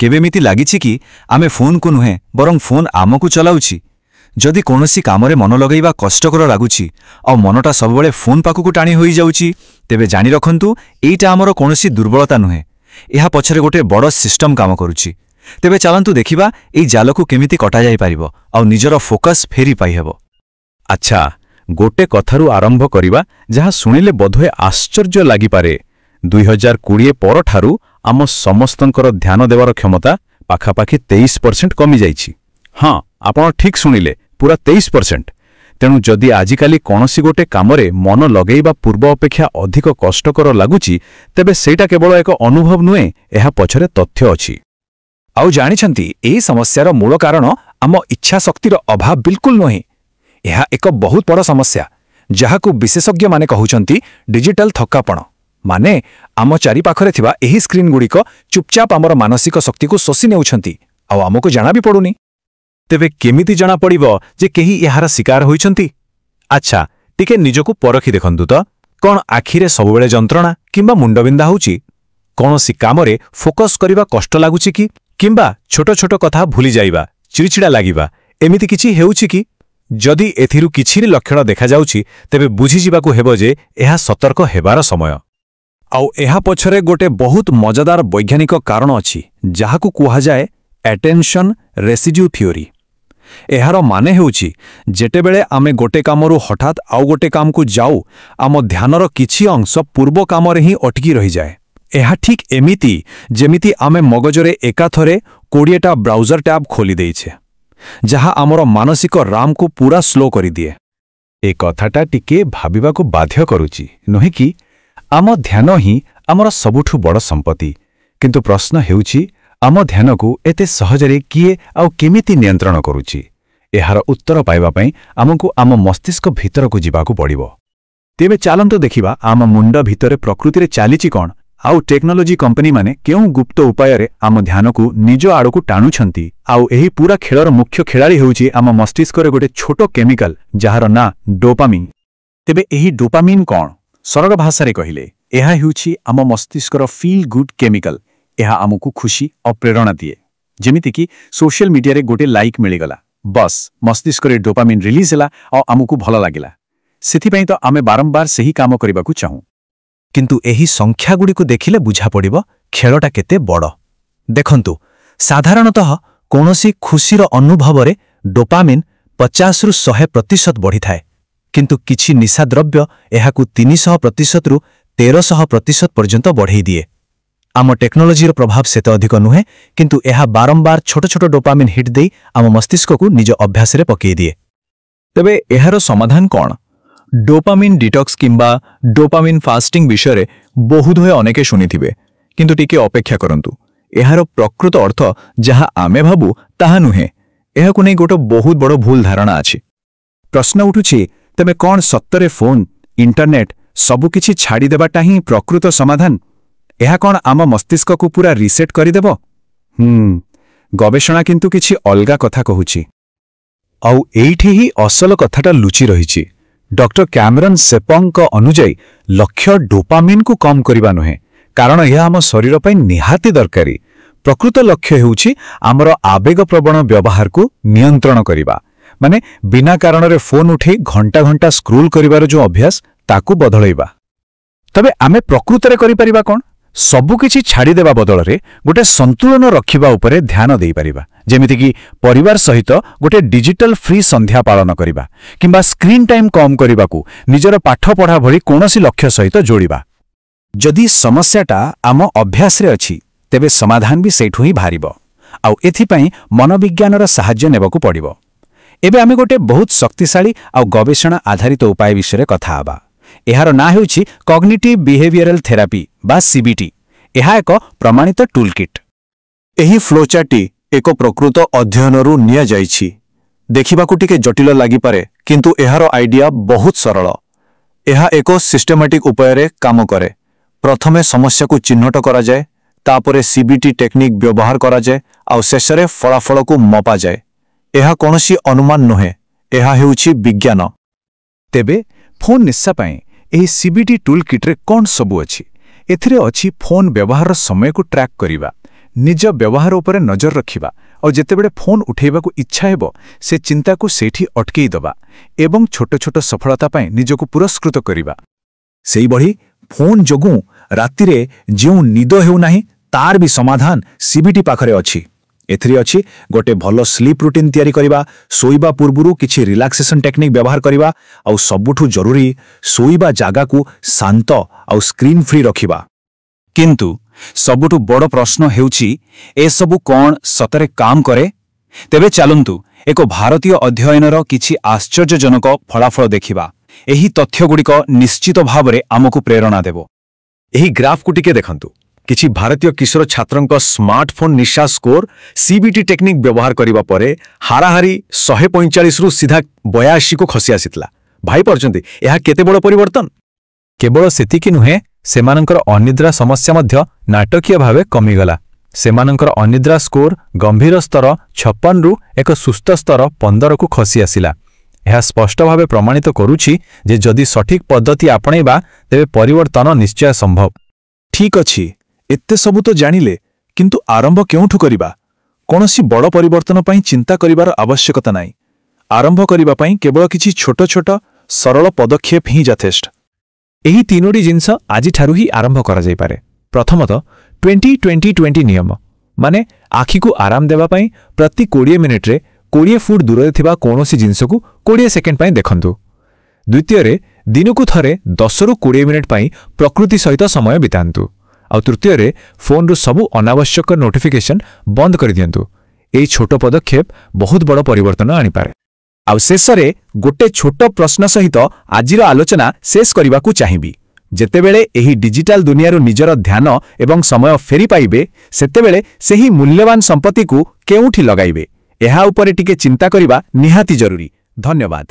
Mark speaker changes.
Speaker 1: केबेमिति लागिछि कि आमे फोन को नुहे बरं फोन आमको चलाउछि। जदि कोनोसी कामरे मन लगैबा कष्टकर लागुछि आ मनटा सबबेले फोन पाखकु टाणी होई जाउछि तेबे जानि रखंतु एइटा हमर कोनोसी दुर्बलता नुहे, एहा पछरे गोटे बड़ सिस्टम काम करूछि। तेबे चलंतु देखिबा एइ जालको केमिति कटा जाय पारिबो आ निजर फोकस फेरी पाई हेबो।
Speaker 2: अच्छा, गोटे कथारू आरंभ करिबा जहा सुनिले बोधे आश्चर्य लागि पारे। 2020 परठारू आम समस्तंकर ध्यान देवार क्षमता पाखापाखि 23% कमी जाइछि। हाँ, आपण ठीक सुनिले, पूरा 23%। तेणु जदि आजिकाली कोनोसी गोटे कामरे मन लगेइबा पूर्व अपेक्षा अधिक कष्टकर लागुछि तेबे सेटा केवल एक अनुभव नुहे, एहा पछरे तथ्य अछि।
Speaker 1: आउ जानिछंती एही समस्यार मूल कारण आम इच्छा शक्तिर अभाव बिल्कुल नहे। यह एक बहुत बड़ समस्या जहाकु विशेषज्ञ माने कहउछंती डिजिटल थकापण। माने आम चारि पाखरे थिबा एही स्क्रीन गुड़िक चुपचाप आमर मानसिक शक्ति को शोषि नेउछंती आ आमको जाना भी पड़ुनी। तेबे केमिति जाना पड़िबो जे केही एहार शिकार होइछंती? अच्छा, टिके निजको परखि देखंतु त। कोन आखिरे सबबेले जंत्रणा किंबा मुंडबिंदा होउची? कोनोसी कामरे फोकस करिबा कष्ट लागुची कि? किंबा छोटो छोटो कथा भूली जाइबा, चिड़चिड़ा लागिबा, एमिति किछि हेउची कि? जदि एथिरु किछि लक्षण देखा जाउची तेबे बुझी जिबाकु हेबो जे एहा सतर्क हेबार समय। आउ एहा पछरे गोटे बहुत मजादार वैज्ञानिक कारण अछि जहाकु कुहा जाय एटेंशन रेसिड्यू थ्योरी। एहार माने हेउची जेतेबेले आमे गोटे कामरु हठात आउ गोटे काम को जाऊ आम ध्यानर किछि अंश पूर्व कामरे ही अटकी रहि जाय। एहा ठीक एमिति जेमिति आमे मगजरे एकाथरे 20टा ब्राउजर टैब खोली देइछे जहा आमर मानसिक राम को पूरा स्लो करि दिए।
Speaker 2: ए कथाटा टिके भाबिबाकु बाध्य करूची नहे कि आम ध्यान ही आमर सबुठु बड़ संपत्ति। किंतु प्रश्न हेउची आम ध्यान को एते सहजरे किए आउ केमिति नियंत्रण करूची? एहार उत्तर पाइबा पई आमको आम मस्तिष्क भीतर को जिबाकु पड़िबो। तेबे चालंतो देखिबा आम मुंड भीतर प्रकृति चालीची कोन आउ टेक्नोलोजी कंपनी माने केउ गुप्त उपाय रे आम ध्यान को निज आड़कू टाणुछंती। आउ एही पूरा खेलर मुख्य खेलाड़ी हेउची आम मस्तिष्क रे गोटे छोटो केमिकल जहार ना डोपामिन। तेबे एही डोपामिन कोन? सरल भाषा रे कहिले एहा हेउची आम मस्तिष्कर फील गुड केमिकल। एहा आमको खुशी और प्रेरणा दिए। जेमिति कि सोशल मीडिया रे गोटे लाइक मिलिगला, बस मस्तिष्क रे डोपामिन रिलीज होला और आमको भल लागिला। सेथिपई तो आमे बारंबार सही काम करिबाकू चाहू।
Speaker 1: किंतु एही संख्या गुडी को देखिले बुझा पड़िबो खेलटा केते बड़। देखंतु साधारणतः कोनोसी खुशीर अनुभव रे डोपामिन 50 रु 100% बढ़ी थाए, किंतु किछि निशा द्रव्य एहाकु 300% रु 1300% पर्यंत बढ़ाई दिए। आम टेक्नोलोजी प्रभाव सेते अधिक नुहे, किंतु एहा बारंबार छोट छोट डोपामिन हिट देई आम मस्तिष्क को निज अभ्यास रे पकई दिए।
Speaker 2: तेबे एहार समाधान कोन? डोपामिन डिटॉक्स किंबा डोपामिन फास्टिंग विषय बहुधय अनेके शुनिथिबे, किंतु टिके अपेक्षा करंतु। एहार प्रकृत अर्थ जहा आमे भाबु ताहा नुहे। एहाकु नै गोटे बहुत बड़ भूल धारणा अछि।
Speaker 1: प्रश्न उठुछि, तमे कोन सत्तरे फोन इंटरनेट सबु किछि छाड़ी देबाटा ही प्रकृत समाधान? एहा कोन आम मस्तिष्क को पूरा रिसेट करिदेबो? गवेषणा किंतु किछि अलगा कथा कहुछि। आउ एइठी ही असल कथाटा लुचि रहिछि। डॉक्टर कैमरन सेपंग अनुजाई लक्ष्य डोपामिन को कम करिबा नुहे, कारण यह आम शरीर पई निहाती दरकारी। प्रकृत लक्ष्य हेउछि आमर आवेग प्रवण व्यवहार को नियंत्रण करिबा। माने बिना कारण रे फोन उठे घंटा घंटा स्क्रोल करिवार जो अभ्यास ताकू बदलैबा। तबे आमे प्रकृत रे करि परिबा कोन? सबु किछि छाड़ी देबा बदल रे गोटे संतुलन रखिबा उपरे ध्यान देई परिबा। जेमिति कि परिवार सहित गोटे डिजिटल फ्री संध्या पालन करिबा, किंबा स्क्रीन टाइम कम करिबाकू निजर पाठ पढ़ा भली कोनोसी लक्ष्य सहित जोड़िबा। जदि समस्याटा आम अभ्यास रे अछि तेबे समाधान भी सेठु ही भारिबो। आउ एथिपई मनोविज्ञानर सहाय्य नेबाकू पड़िबो। एबे आमे गोटे बहुत शक्तिशाली आउ गवेषणा आधारित उपाय विषय कथा आबा। एहार ना हेउछि कॉग्निटिव बिहेवियरल थेरापी बा सीबीटी। एहा एक प्रमाणित टूलकिट। एही फ्लोचार्टटी एक प्रकृत अध्ययनरू निया जाइछि। देखिबाकू टिके जटिल लागि पारे, किंतु एहार आइडिया बहुत सरल। एहा एक सिस्टेमैटिक उपाय रे काम करे। प्रथमे समस्या को चिन्हट करा जाए, तापरे सीबीटी टेक्निक व्यवहार करा जाए, आउ शेषरे फलाफल को मपा जाए। एहा कोनोसी अनुमान नुहे, एहा हेउछि विज्ञान। तेबे फोन निशा पई एही सीबीटी टूल किट रे कोन सबु अछि? एथिरे अछि फोन व्यवहार समय को ट्रैक करिबा, ନିଜ ବ୍ୟବହାର ଉପରେ ନଜର ରଖିବା ଆଉ ଯେତେବେଳେ ଫୋନ୍ ଉଠାଇବାକୁ ଇଚ୍ଛା ହେବ ସେ ଚିନ୍ତାକୁ ସେଇଠି ଅଟକେଇ ଦେବା ଏବଂ ଛୋଟ ଛୋଟ ସଫଳତା ପାଇଁ ନିଜକୁ ପୁରସ୍କୃତ କରିବା। ସେଇଭଳି ଫୋନ୍ ଯୋଗୁଁ ରାତିରେ ଯେଉଁ ନିଦ ହେଉନାହିଁ ତାର ବି ସମାଧାନ ସିବିଟି ପାଖରେ ଅଛି। ଏଥିରେ ଅଛି ଗୋଟେ ଭଲ ସ୍ଲିପ୍ ରୁଟିନ୍ ତିଆରି କରିବା, ଶୋଇବା ପୂର୍ବରୁ କିଛି ରିଲାକ୍ସେସନ୍ ଟେକ୍ନିକ୍ ବ୍ୟବହାର କରିବା ଆଉ ସବୁଠୁ ଜରୁରୀ ଶୋଇବା ଜାଗାକୁ ଶାନ୍ତ ଆଉ ସ୍କ୍ରିନ୍ ଫ୍ରି ରଖିବା।
Speaker 2: କିନ୍ତୁ ସବୁଠୁ ବଡ଼ ପ୍ରଶ୍ନ ହେଉଛି ଏସବୁ କ'ଣ ସତରେ କାମ କରେ? ତେବେ ଚାଲନ୍ତୁ ଏକ ଭାରତୀୟ ଅଧ୍ୟୟନର କିଛି ଆଶ୍ଚର୍ଯ୍ୟଜନକ ଫଳାଫଳ ଦେଖିବା। ଏହି ତଥ୍ୟଗୁଡ଼ିକ ନିଶ୍ଚିତ ଭାବରେ ଆମକୁ ପ୍ରେରଣା ଦେବ।
Speaker 1: ଏହି ଗ୍ରାଫକୁ ଟିକେ ଦେଖନ୍ତୁ। କିଛି ଭାରତୀୟ କିଶୋର ଛାତ୍ରଙ୍କ ସ୍ମାର୍ଟଫୋନ୍ ନିଶା ସ୍କୋର ସିବିଟି ଟେକ୍ନିକ୍ ବ୍ୟବହାର କରିବା ପରେ ହାରାହାରି 145ରୁ ସିଧା 82କୁ ଖସି ଆସିଥିଲା। ଭାଇପାରୁଛନ୍ତି ଏହା କେତେ ବଡ଼ ପରିବର୍ତ୍ତନ?
Speaker 2: କେବଳ ସେତିକି ନୁହେଁ, ସେମାନଙ୍କର ଅନିଦ୍ରା ସମସ୍ୟା ମଧ୍ୟ ନାଟକୀୟ ଭାବେ କମିଗଲା। ସେମାନଙ୍କର ଅନିଦ୍ରା ସ୍କୋର ଗମ୍ଭୀର ସ୍ତର 56ରୁ ଏକ ସୁସ୍ଥ ସ୍ତର 15କୁ ଖସି ଆସିଲା। ଏହା ସ୍ପଷ୍ଟ ଭାବେ ପ୍ରମାଣିତ କରୁଛି ଯେ ଯଦି ସଠିକ୍ ପଦ୍ଧତି ଆପଣେଇବା ତେବେ ପରିବର୍ତ୍ତନ ନିଶ୍ଚୟ ସମ୍ଭବ।
Speaker 1: ଠିକ୍ ଅଛି, ଏତେ ସବୁ ତ ଜାଣିଲେ, କିନ୍ତୁ ଆରମ୍ଭ କେଉଁଠୁ କରିବା? କୌଣସି ବଡ଼ ପରିବର୍ତ୍ତନ ପାଇଁ ଚିନ୍ତା କରିବାର ଆବଶ୍ୟକତା ନାହିଁ। ଆରମ୍ଭ କରିବା ପାଇଁ କେବଳ କିଛି ଛୋଟ ଛୋଟ ସରଳ ପଦକ୍ଷେପ ହିଁ ଯଥେଷ୍ଟ।
Speaker 2: ଏହି ତିନୋଟି ଜିନିଷ ଆଜିଠାରୁ ହିଁ ଆରମ୍ଭ କରାଯାଇପାରେ। ପ୍ରଥମତଃ 20-20-20 ନିୟମ, ମାନେ ଆଖିକୁ ଆରାମ ଦେବା ପାଇଁ ପ୍ରତି 20 ମିନିଟରେ 20 ଫୁଟ ଦୂରରେ ଥିବା କୌଣସି ଜିନିଷକୁ 20 ସେକେଣ୍ଡ ପାଇଁ ଦେଖନ୍ତୁ। ଦ୍ୱିତୀୟରେ ଦିନକୁ ଥରେ 10ରୁ 20 ମିନିଟ ପାଇଁ ପ୍ରକୃତି ସହିତ ସମୟ ବିତାନ୍ତୁ। ଆଉ ତୃତୀୟରେ ଫୋନ୍ରୁ ସବୁ ଅନାବଶ୍ୟକ ନୋଟିଫିକେସନ୍ ବନ୍ଦ କରିଦିଅନ୍ତୁ। ଏହି ଛୋଟ ପଦକ୍ଷେପ ବହୁତ ବଡ଼ ପରିବର୍ତ୍ତନ ଆଣିପାରେ। ଆଉ ଶେଷରେ ଗୋଟେ ଛୋଟ ପ୍ରଶ୍ନ ସହିତ ଆଜିର ଆଲୋଚନା ଶେଷ କରିବାକୁ ଚାହିଁବି। ଯେତେବେଳେ ଏହି ଡିଜିଟାଲ ଦୁନିଆରୁ ନିଜର ଧ୍ୟାନ ଏବଂ ସମୟ ଫେରି ପାଇବେ, ସେତେବେଳେ ସେହି ମୂଲ୍ୟବାନ ସମ୍ପତ୍ତିକୁ କେଉଁଠି ଲଗାଇବେ? ଏହା ଉପରେ ଟିକେ ଚିନ୍ତା କରିବା ନିହାତି ଜରୁରୀ। ଧନ୍ୟବାଦ।